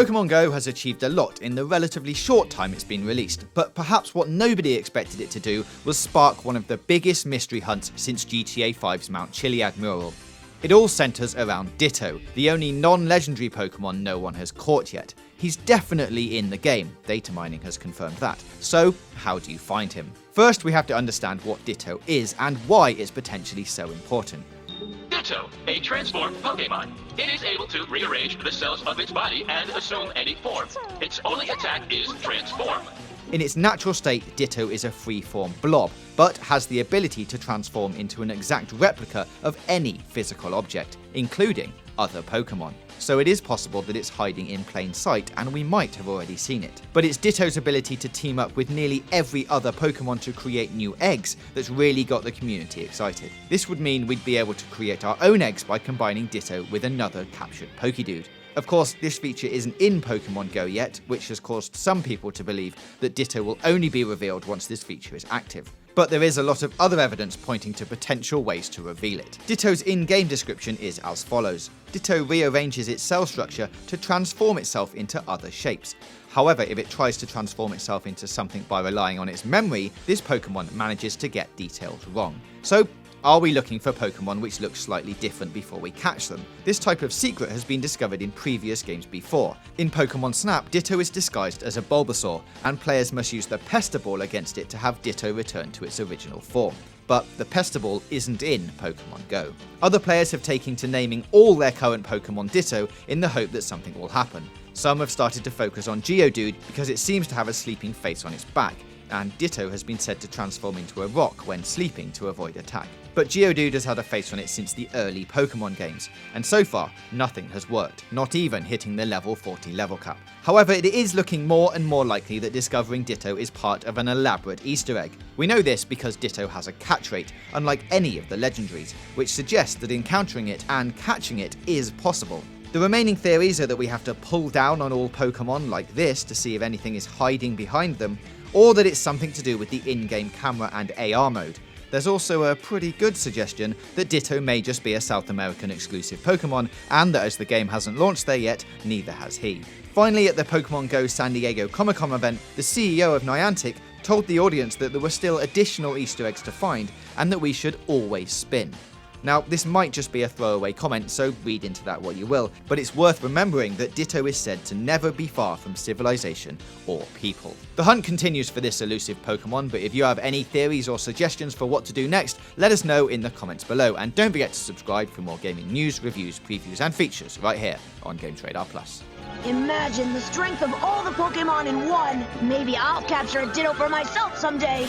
Pokemon Go has achieved a lot in the relatively short time it's been released, but perhaps what nobody expected it to do was spark one of the biggest mystery hunts since GTA 5's Mount Chiliad mural. It all centres around Ditto, the only non-legendary Pokemon no one has caught yet. He's definitely in the game, data mining has confirmed that. So, how do you find him? First, we have to understand what Ditto is and why it's potentially so important. Ditto, a transformed Pokemon. It is able to rearrange the cells of its body and assume any form. Its only attack is Transform. In its natural state, Ditto is a free-form blob, but has the ability to transform into an exact replica of any physical object, including other Pokemon. So it is possible that it's hiding in plain sight, and we might have already seen it. But it's Ditto's ability to team up with nearly every other Pokemon to create new eggs that's really got the community excited. This would mean we'd be able to create our own eggs by combining Ditto with another captured Pokédude. Of course, this feature isn't in Pokemon Go yet, which has caused some people to believe that Ditto will only be revealed once this feature is active. But there is a lot of other evidence pointing to potential ways to reveal it. Ditto's in-game description is as follows. Ditto rearranges its cell structure to transform itself into other shapes. However, if it tries to transform itself into something by relying on its memory, this Pokemon manages to get details wrong. So, are we looking for Pokemon which look slightly different before we catch them? This type of secret has been discovered in previous games before. In Pokemon Snap, Ditto is disguised as a Bulbasaur, and players must use the Pesterball against it to have Ditto return to its original form. But the Pesterball isn't in Pokemon Go. Other players have taken to naming all their current Pokemon Ditto in the hope that something will happen. Some have started to focus on Geodude because it seems to have a sleeping face on its back, and Ditto has been said to transform into a rock when sleeping to avoid attack. But Geodude has had a face on it since the early Pokemon games, and so far, nothing has worked, not even hitting the level 40 level cap. However, it is looking more and more likely that discovering Ditto is part of an elaborate Easter egg. We know this because Ditto has a catch rate, unlike any of the legendaries, which suggests that encountering it and catching it is possible. The remaining theories are that we have to pull down on all Pokemon like this to see if anything is hiding behind them, or that it's something to do with the in-game camera and AR mode. There's also a pretty good suggestion that Ditto may just be a South American exclusive Pokemon, and that as the game hasn't launched there yet, neither has he. Finally, at the Pokemon Go San Diego Comic-Con event, the CEO of Niantic told the audience that there were still additional Easter eggs to find, and that we should always spin. Now, this might just be a throwaway comment, so read into that what you will, but it's worth remembering that Ditto is said to never be far from civilization or people. The hunt continues for this elusive Pokemon, but if you have any theories or suggestions for what to do next, let us know in the comments below, and don't forget to subscribe for more gaming news, reviews, previews, and features right here on GamesRadar+. Imagine the strength of all the Pokemon in one. Maybe I'll capture a Ditto for myself someday.